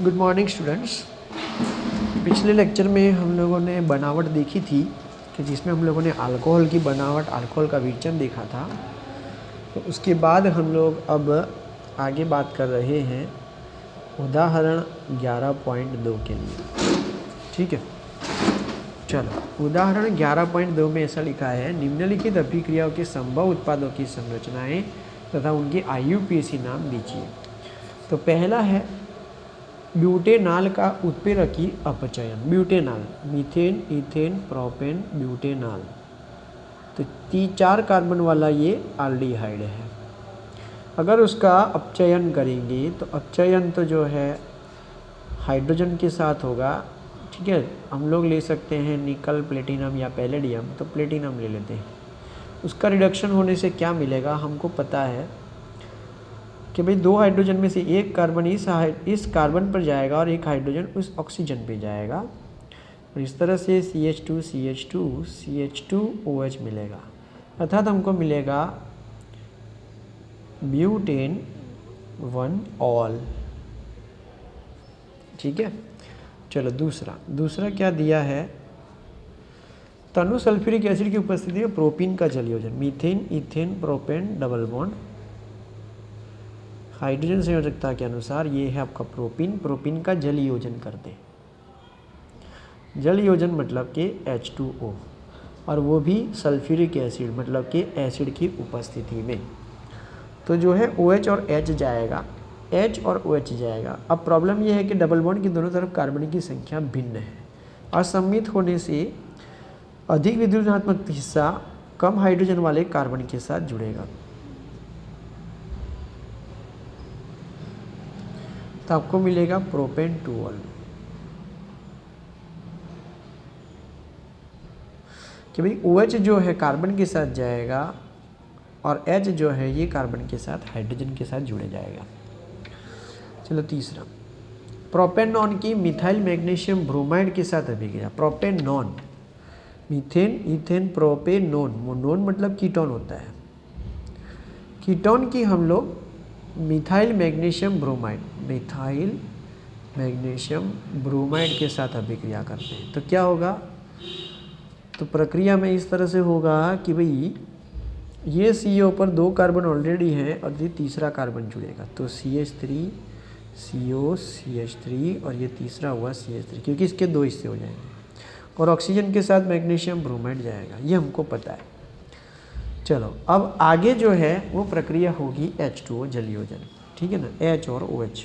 Good morning students. पिछले lecture में हम लोगों ने बनावट देखी थी कि जिसमें हम लोगों ने अल्कोहल की बनावट, अल्कोहल का विचलन देखा था। तो उसके बाद हम लोग अब आगे बात कर रहे हैं उदाहरण 11.2 के लिए। ठीक है, चलो उदाहरण 11.2 में ऐसा लिखा है, निम्नलिखित अभिक्रियाओं के संभव उत्पादों की संरचनाएं तथा उनके IUPAC नाम दीजिए। तो पहला है ब्यूटेनॉल का उत्प्रेरकी अपचयन। Butanol, methane, ethane, propane, butanol. तो 4 कार्बन वाला ये एल्डिहाइड है। अगर उसका अपचयन करेंगे तो अपचयन तो जो है हाइड्रोजन के साथ होगा। ठीक है, हम लोग ले सकते हैं निकल, प्लेटिनम या पैलेडियम। तो प्लेटिनम ले लेते हैं। उसका रिडक्शन होने से क्या मिलेगा, हमको पता है कि भाई 2 हाइड्रोजन में से एक कार्बन इस कार्बन पर जाएगा और एक हाइड्रोजन उस ऑक्सीजन पे जाएगा, और इस तरह से CH2 CH2 CH2 OH मिलेगा। अर्थात हमको मिलेगा ब्यूटेन 1 ऑल। ठीक है, चलो दूसरा क्या दिया है, तनु सल्फ्यूरिक एसिड की उपस्थिति में प्रोपीन का जल योजन। Methane, ethane, propane, double bond. Hydrogen संयोजकता के अनुसार ये है आपका प्रोपीन का जल योजन कर दे। जल योजन मतलब कि H2O, और वो भी सल्फ्यूरिक एसिड मतलब कि एसिड की उपस्थिति में। तो जो है OH और H जाएगा, H और OH जाएगा। अब प्रॉब्लम ये है कि डबल बॉन्ड की दोनों तरफ कार्बन की संख्या भिन्न है। असममित होने से अधिक विद्युत ऋणात्मक हिस्सा कम हाइड्रोजन वाले कार्बन के साथ जुड़ेगा। तो आपको मिलेगा प्रोपेन 2 ऑल। कि भाई OH जो है कार्बन के साथ जाएगा और H जो है ये कार्बन के साथ हाइड्रोजन के साथ जुड़े जाएगा। चलो तीसरा, प्रोपेनॉन की मिथाइल मैग्नीशियम ब्रोमाइड के साथ अभिक्रिया। Propanone, methane, ethane, propanone. Known मतलब कीटोन होता है। कीटोन की हम लोग मिथाइल मैग्नीशियम ब्रोमाइड के साथ अभिक्रिया करते हैं। तो क्या होगा, तो प्रक्रिया में इस तरह से होगा कि भाई ये CO पर 2 कार्बन ऑलरेडी हैं और ये तीसरा कार्बन जुड़ेगा। तो CH3 CO CH3 और ये तीसरा हुआ CH3, क्योंकि इसके 2 हिस्से हो जाएंगे, और ऑक्सीजन के साथ मैग्नीशियम ब्रोमाइड जाएगा। ये हमको पता है। चलो अब आगे जो है वो प्रक्रिया होगी H2O जल योजन। ठीक है ना, H और OH।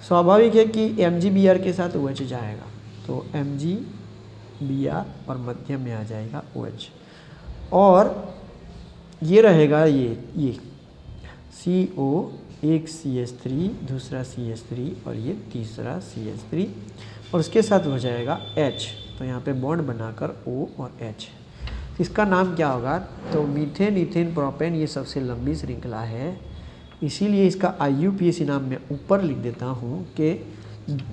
स्वाभाविक है कि MgBr के साथ OH जाएगा, तो MgBr और मध्य में आ जाएगा OH, और ये रहेगा ये CO, एक CH3, दूसरा CH3 और ये तीसरा CH3, और उसके साथ हो जाएगा H। तो यहाँ पे बॉन्ड बनाकर O और H। इसका नाम क्या होगा, तो मीथेन, इथेन, प्रोपेन, ये सबसे लंबी श्रृंखला है, इसीलिए इसका IUPAC नाम मैं ऊपर लिख देता हूँ कि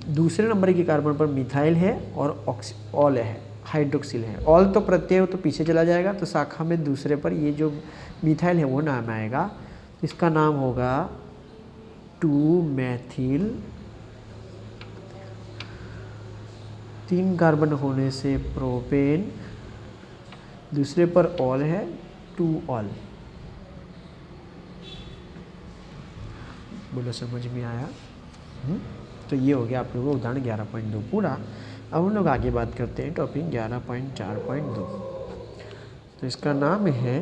दूसरे नंबर के कार्बन पर मिथाइल है और ऑल है, हाइड्रोक्सिल है। ऑल तो प्रत्यय तो पीछे चला जाएगा, तो शाखा में दूसरे पर ये जो मिथाइल है वो नाम आएगा। इसका नाम होगा 2-मेथिल। 3 कार्बन होने से प्रोपेन, दूसरे पर ऑल है 2 ऑल। बोलो समझ में आया? तो ये हो गया आप लोगों को उदाहरण 11.2 पूरा। अब हम लोग आगे बात करते हैं टॉपिक 11.4.2। तो इसका नाम है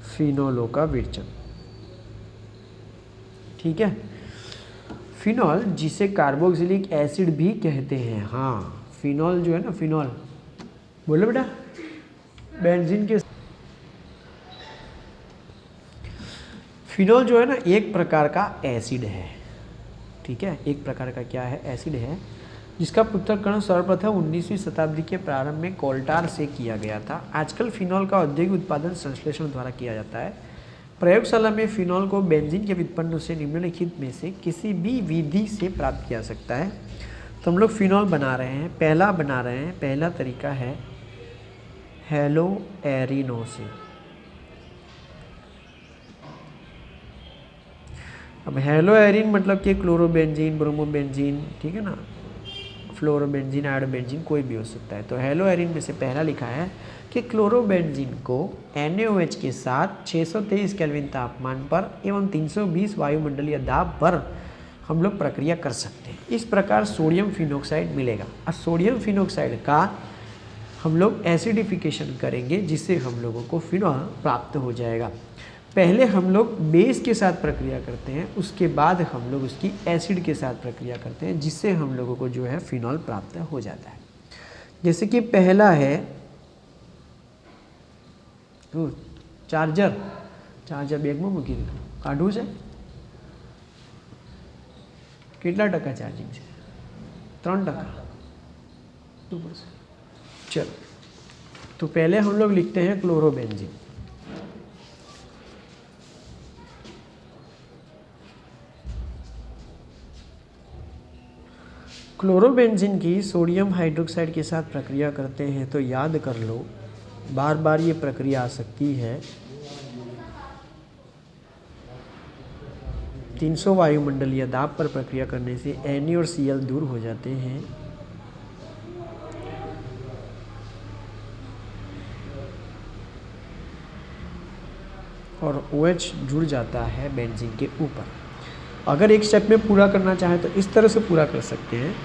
फिनोलों का विरचन। ठीक है, फिनॉल जिसे कार्बोक्सिलिक एसिड भी कहते हैं। हाँ, फिनॉल जो है ना, फिनॉल बोलो बेटा, बेंजीन के फिनॉल जो है ना एक प्रकार का एसिड है। ठीक है, एक प्रकार का क्या है, एसिड है, जिसका पृथक्करण सर्वप्रथम 19वीं शताब्दी के प्रारंभ में कोल्टार से किया गया था। आजकल फिनॉल का औद्योगिक उत्पादन संश्लेषण द्वारा किया जाता है। प्रयोगशाला में फिनॉल को बेंजीन के व्युत्पन्न से निम्नलिखित में से किसी भी विधि से प्राप्त किया सकता है। तो हम लोग फिनॉल बना रहे हैं, पहला तरीका है हेलो एरिनो से। अब हेलोएरिन मतलब कि क्लोरोबेंजीन, ब्रोमोबेंजीन, ठीक है ना, फ्लोरोबेंजीन, आयोडोबेंजीन, कोई भी हो सकता है। तो हेलोएरिन में से पहला लिखा है कि क्लोरोबेंजीन को NaOH के साथ 623 केल्विन तापमान पर एवं 320 वायुमंडलीय दाब पर हम लोग प्रक्रिया कर सकते हैं। इस प्रकार सोडियम फिनॉक्साइड मिलेगा। और सोडियम फिनॉक्साइड का हम लोग एसिडिफिकेशन करेंगे जिससे हम लोगों को फिनॉल प्राप्त हो जाएगा। पहले हम लोग बेस के साथ प्रक्रिया करते हैं, उसके बाद हम लोग उसकी एसिड के साथ प्रक्रिया करते हैं जिससे हम लोगों को जो है फिनॉल प्राप्त हो जाता है। जैसे कि पहला है चार्जर बैग में मूकी दीधું, काढવું છે? કેટલા ટકા ચાર્જિંગ છે? 3%। चलो, तो पहले हम लोग लिखते हैं क्लोरोबेंजीन। क्लोरोबेंजीन की सोडियम हाइड्रोक्साइड के साथ प्रक्रिया करते हैं तो याद कर लो, बार बार ये प्रक्रिया आ सकती है। 300 वायुमंडलीय दाब पर प्रक्रिया करने से Na और Cl दूर हो जाते हैं और OH जुड़ जाता है बेंजीन के ऊपर। अगर एक स्टेप में पूरा करना चाहे तो इस तरह से पूरा कर सकते हैं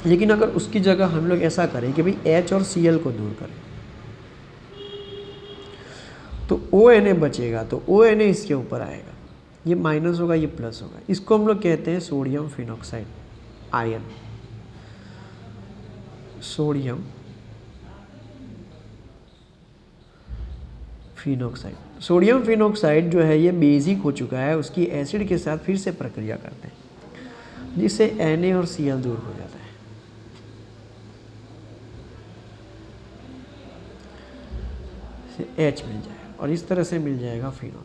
लेकिन अगर उसकी जगह हम लोग ऐसा करें कि भाई H और Cl को दूर करें तो ONA बचेगा, तो ONA इसके ऊपर आएगा, ये माइनस होगा, ये प्लस होगा। इसको हम लोग कहते हैं sodium phenoxide ion. Sodium phenoxide, sodium phenoxide जो है ये बेसिक हो चुका है, उसकी एसिड के साथ फिर से प्रक्रिया करते हैं जिससे Na और Cl दूर हो जाता है। H मिल जाएगा और इस तरह से मिल जाएगा फिनॉल।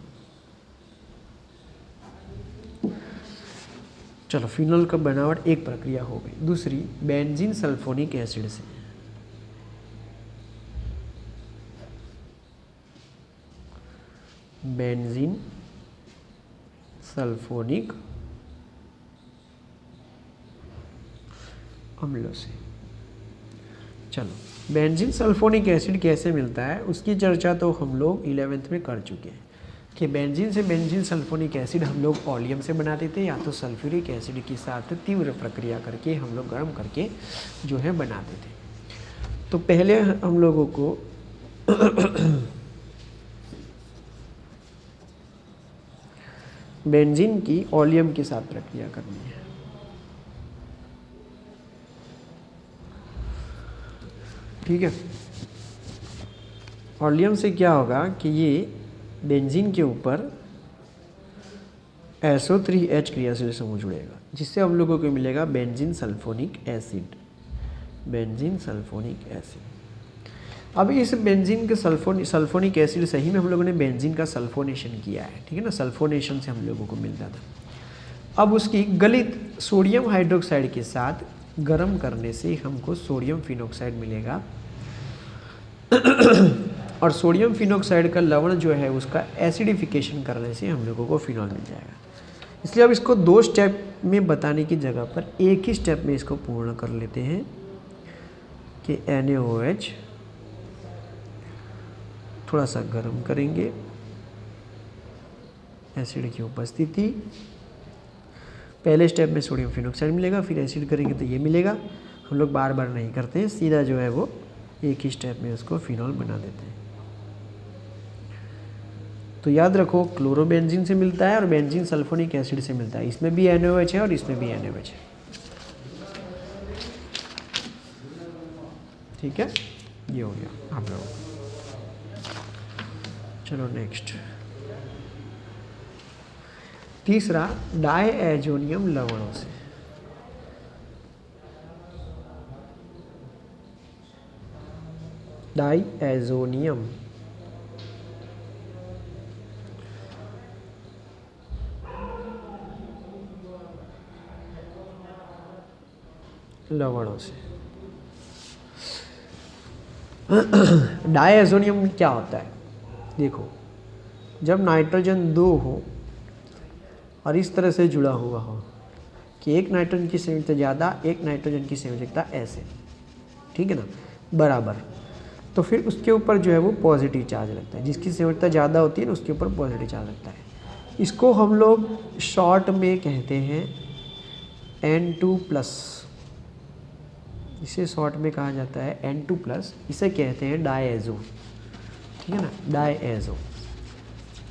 चलो, फिनॉल का बनावट एक प्रक्रिया हो गई। दूसरी बेंजीन सल्फोनिक एसिड से। बेंजीन सल्फोनिक अम्लों से। चलो, बेंजीन सल्फोनिक एसिड कैसे मिलता है उसकी चर्चा तो हम लोग 11th में कर चुके हैं कि बेंजीन से बेंजीन सल्फोनिक एसिड हम लोग ऑलियम से बनाते थे या तो सल्फ्यूरिक एसिड के साथ तीव्र प्रक्रिया करके हम लोग गर्म करके जो है बनाते थे। तो पहले हम लोगों को बेंजीन की ऑलियम के साथ प्रक्रिया करनी है। ठीक है, ऑलियम से क्या होगा कि ये बेंजीन के ऊपर SO3H क्रियाशील समूह जुड़ेगा जिससे हम लोगों को मिलेगा benzene sulphonic acid. Benzene sulphonic acid. अब इस बेंजीन के सल्फोनिक एसिड से ही में हम लोगों ने बेंजीन का सल्फोनेशन किया है, ठीक है ना, सल्फोनेशन से हम लोगों को मिलता था। अब उसकी गलित सोडियम हाइड्रोक्साइड के साथ गर्म करने से हमको सोडियम फिनॉक्साइड मिलेगा और सोडियम फिनॉक्साइड का लवण जो है उसका एसिडिफिकेशन करने से हम लोगों को फिनॉल मिल जाएगा। इसलिए अब इसको 2 स्टेप में बताने की जगह पर एक ही स्टेप में इसको पूर्ण कर लेते हैं कि NaOH थोड़ा सा गर्म करेंगे, एसिड की उपस्थिति, पहले स्टेप में सोडियम फिनॉक्साइड मिलेगा, फिर एसिड करेंगे तो ये मिलेगा। हम लोग बार बार नहीं करते हैं, सीधा जो है वो एक ही स्टेप में उसको फिनॉल बना देते हैं। तो याद रखो, क्लोरोबेंजीन से मिलता है और बेंजीन सल्फोनिक एसिड से मिलता है। इसमें भी NaOH है और इसमें भी NaOH है। ठीक है, ये हो गया आप लोगों को। चलो नेक्स्ट, तीसरा डायएजोनियम लवणों से। डायएजोनियम लवणों से। डायएजोनियम क्या होता है? देखो, जब नाइट्रोजन 2 हो और इस तरह से जुड़ा हुआ हो कि एक नाइट्रोजन की संयोजकता ज़्यादा, एक नाइट्रोजन की संयोजकता ऐसे, ठीक है ना, बराबर, तो फिर उसके ऊपर जो है वो पॉजिटिव चार्ज लगता है। जिसकी संयोजकता ज़्यादा होती है ना उसके ऊपर पॉजिटिव चार्ज लगता है। इसको हम लोग शॉर्ट में कहते हैं N2+, इसे शॉर्ट में कहा जाता है N2+, इसे कहते हैं डायएजो, ठीक है ना, डायएजो।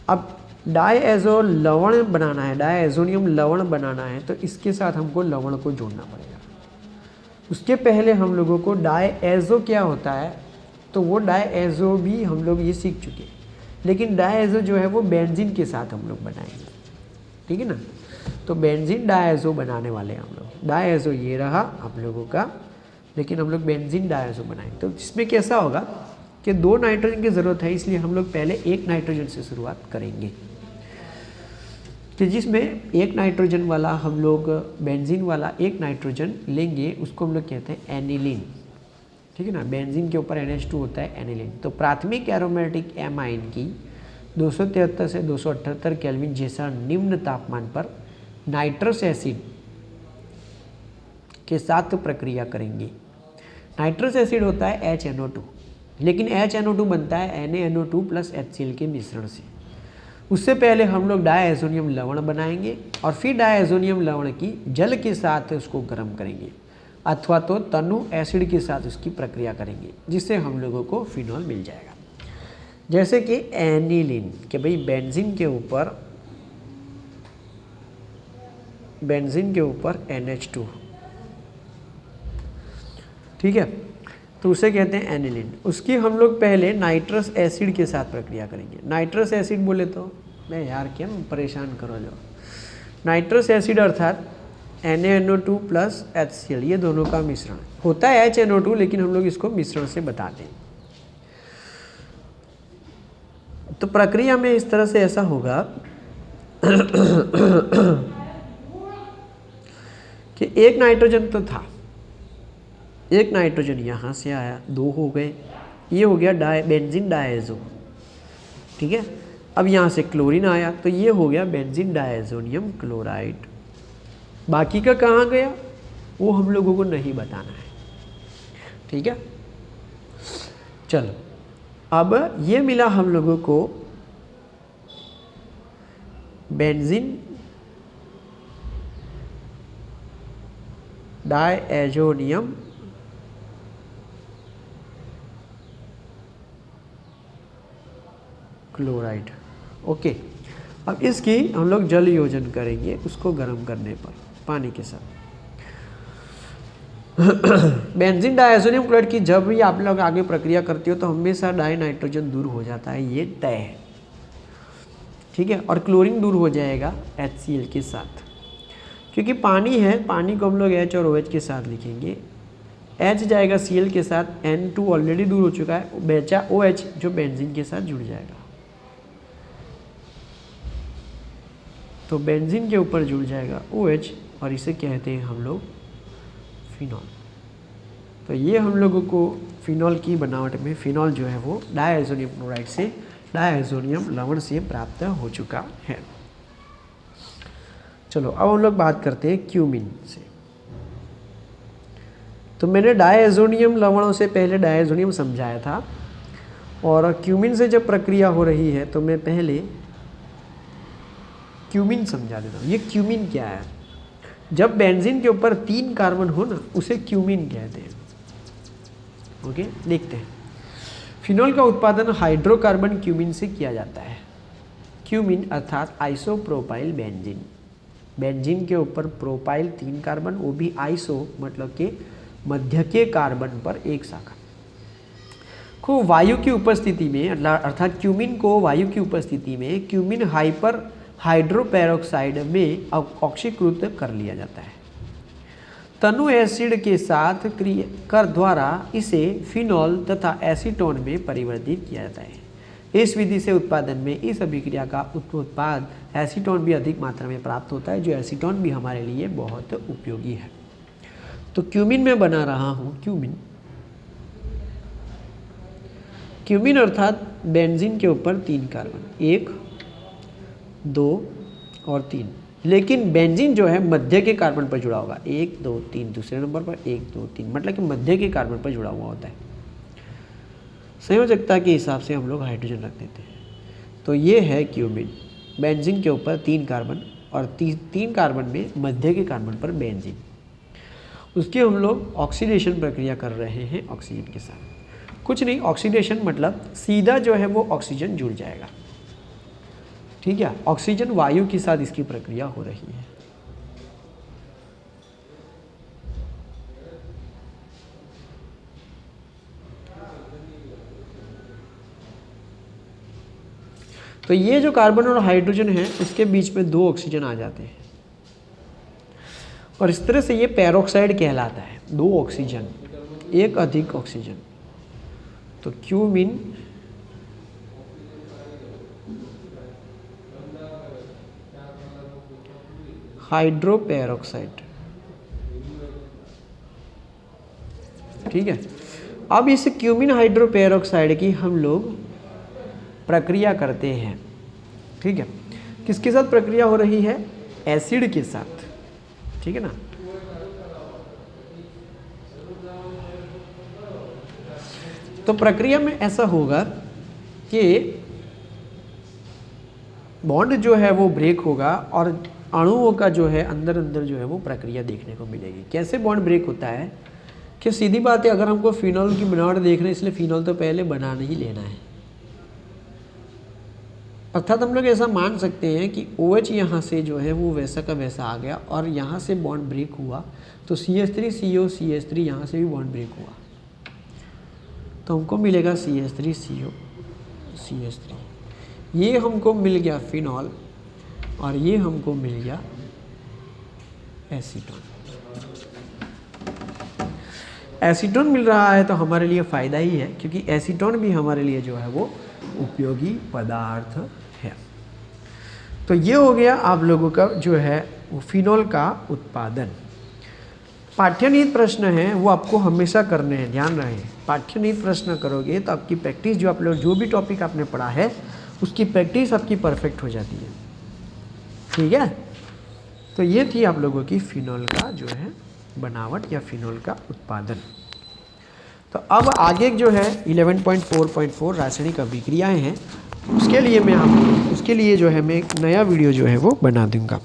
अब डायएजो लवण बनाना है, डायएजोनियम लवण बनाना है, तो इसके साथ हमको लवण को जोड़ना पड़ेगा। उसके पहले हम लोगों को डायएजो क्या होता है, तो वो डायएजो भी हम लोग ये सीख चुके हैं, लेकिन डायएजो जो है वो बेंजीन के साथ हम लोग बनाएंगे, ठीक है ना। तो बेंजीन डायएजो बनाने वाले हैं हम लोग। डायएजो ये रहा आप लोगों का, लेकिन हम लोग बेंजीन डायएजो बनाएंगे। तो इसमें कैसा होगा कि 2 नाइट्रोजन की ज़रूरत है, इसलिए हम लोग पहले 1 नाइट्रोजन से शुरुआत करेंगे, तो जिसमें 1 नाइट्रोजन वाला हम लोग बेंजीन वाला 1 नाइट्रोजन लेंगे, उसको हम लोग कहते हैं एनिलीन, ठीक है ना। बेंजीन के ऊपर NH2 होता है एनिलीन। तो प्राथमिक एरोमेटिक एमाइन की 273 से 278 केल्विन जैसा निम्न तापमान पर नाइट्रस एसिड के साथ प्रक्रिया करेंगे। नाइट्रस एसिड होता है HNO2, लेकिन HNO2 बनता है NaNO2 + HCl के मिश्रण से। उससे पहले हम लोग डायएजोनियम लवण बनाएंगे और फिर डायएजोनियम लवण की जल के साथ उसको गर्म करेंगे, अथवा तो तनु एसिड के साथ उसकी प्रक्रिया करेंगे, जिससे हम लोगों को फिनॉल मिल जाएगा। जैसे कि एनिलीन, कि भाई बेंजीन के ऊपर NH2, ठीक है, तो उसे कहते हैं एनिलीन। उसकी हम लोग पहले नाइट्रस एसिड के साथ प्रक्रिया करेंगे। नाइट्रस एसिड बोले तो मैं यार क्या परेशान करो जो, नाइट्रस एसिड अर्थात NaNO2 + HCl, ये दोनों का मिश्रण होता है HNO2, लेकिन हम लोग इसको मिश्रण से बताते हैं। तो प्रक्रिया में इस तरह से ऐसा होगा कि 1 नाइट्रोजन तो था, 1 नाइट्रोजन यहाँ से आया, 2 हो गए, ये हो गया बेंजीन डायएजो, ठीक है। अब यहाँ से क्लोरीन आया, तो ये हो गया बेंजीन डायएजोनियम क्लोराइड। बाकी का कहाँ गया वो हम लोगों को नहीं बताना है, ठीक है। चलो, अब ये मिला हम लोगों को बेंजीन डायएजोनियम क्लोराइड, ओके। अब इसकी हम लोग जल योजन करेंगे उसको गर्म करने पर पानी के साथ। बेंजीन डायएजोनियम क्लोराइड की जब भी आप लोग आगे प्रक्रिया करते हो तो हमेशा डाई नाइट्रोजन दूर हो जाता है, ये तय है, ठीक है। और क्लोरीन दूर हो जाएगा HCl के साथ, क्योंकि पानी है, पानी को हम लोग H और OH के साथ लिखेंगे। H जाएगा Cl के साथ, N2 ऑलरेडी दूर हो चुका है, बचा OH जो बेंजीन के साथ जुड़ जाएगा। तो बेंजीन के ऊपर जुड़ जाएगा OH और इसे कहते हैं हम लोग फिनॉल। तो ये हम लोगों को फिनॉल की बनावट में फिनॉल जो है वो डायएजोनियम क्लोराइड से, डायएजोनियम लवण से प्राप्त हो चुका है। चलो अब हम लोग बात करते हैं क्यूमिन से। तो मैंने डायएजोनियम लवणों से पहले डायएजोनियम समझाया था, और क्यूमिन से जब प्रक्रिया हो रही है तो मैं पहले क्यूमिन समझा देता हूँ। ये क्यूमिन क्या है? जब बेंजीन के ऊपर 3 कार्बन हो ना, उसे क्यूमिन कहते हैं। ओके, देखते हैं। फिनॉल का उत्पादन हाइड्रोकार्बन क्यूमिन से किया जाता है। क्यूमिन अर्थात आइसोप्रोपाइल बेंजीन, बेंजीन के ऊपर प्रोपाइल 3 कार्बन, वो भी आइसो मतलब के मध्य के कार्बन पर एक शाखा को वायु की उपस्थिति में, अर्थात क्यूमिन को वायु की उपस्थिति में क्यूमिन हाइपर हाइड्रोपेरोक्साइड में ऑक्सीकृत कर लिया जाता है। तनु एसिड के साथ क्रिया कर द्वारा इसे फिनॉल तथा एसीटोन में परिवर्तित किया जाता है। इस विधि से उत्पादन में इस अभिक्रिया का उत्पाद एसीटोन भी अधिक मात्रा में प्राप्त होता है, जो एसीटोन भी हमारे लिए बहुत उपयोगी है। तो क्यूमिन में बना रहा हूँ क्यूमिन अर्थात बेंजीन के ऊपर 3 कार्बन, 1, 2 और 3, लेकिन बेंजीन जो है मध्य के कार्बन पर जुड़ा होगा, 1 2 3 दूसरे नंबर पर 1 2 3, मतलब कि मध्य के कार्बन पर जुड़ा हुआ होता है। संयोजकता के हिसाब से हम लोग हाइड्रोजन रख देते हैं। तो ये है क्यूमीन, बेंजीन के ऊपर 3 कार्बन और 3 कार्बन में मध्य के कार्बन पर बेंजीन, उसकी हम लोग ऑक्सीडेशन प्रक्रिया कर रहे हैं ऑक्सीजन के साथ। कुछ नहीं, ऑक्सीडेशन मतलब सीधा जो है वो ऑक्सीजन जुड़ जाएगा, ठीक है। ऑक्सीजन वायु के साथ इसकी प्रक्रिया हो रही है। तो ये जो कार्बन और हाइड्रोजन है इसके बीच में 2 ऑक्सीजन आ जाते हैं और इस तरह से ये पेरोक्साइड कहलाता है। 2 ऑक्सीजन, 1 अधिक ऑक्सीजन, तो क्यूमीन हाइड्रोपेरोक्साइड, ठीक है। अब इस क्यूमीन हाइड्रोपेरोक्साइड की हम लोग प्रक्रिया करते हैं, ठीक है। किसके साथ प्रक्रिया हो रही है? एसिड के साथ, ठीक है ना। तो प्रक्रिया में ऐसा होगा कि बॉन्ड जो है वो ब्रेक होगा और अणुओं का जो है अंदर अंदर जो है वो प्रक्रिया देखने को मिलेगी। कैसे बॉन्ड ब्रेक होता है कि सीधी बात है, अगर हमको फिनॉल की बनावट देख रहे हैं इसलिए फिनॉल तो पहले बनाना ही लेना है। अर्थात हम लोग ऐसा मान सकते हैं कि OH यहाँ से जो है वो वैसा का वैसा आ गया और यहाँ से बॉन्ड ब्रेक हुआ तो CH3CO CH3 यहाँ से भी बॉन्ड ब्रेक हुआ तो हमको मिलेगा CH3CO CH3। ये हमको मिल गया फिनॉल और ये हमको मिल गया एसीटोन। एसीटोन मिल रहा है तो हमारे लिए फ़ायदा ही है, क्योंकि एसीटोन भी हमारे लिए जो है वो उपयोगी पदार्थ है। तो ये हो गया आप लोगों का जो है वो फिनॉल का उत्पादन। पाठ्यनीति प्रश्न है वो आपको हमेशा करने हैं, ध्यान रहे। पाठ्यनीति प्रश्न करोगे तो आपकी प्रैक्टिस जो आप लोग जो भी टॉपिक आपने पढ़ा है उसकी प्रैक्टिस आपकी परफेक्ट हो जाती है, ठीक है। तो ये थी आप लोगों की फिनॉल का जो है बनावट या फिनॉल का उत्पादन। तो अब आगे जो है 11.4.4 रासायनिक अभिक्रियाएं हैं, उसके लिए जो है मैं एक नया वीडियो जो है वो बना दूंगा।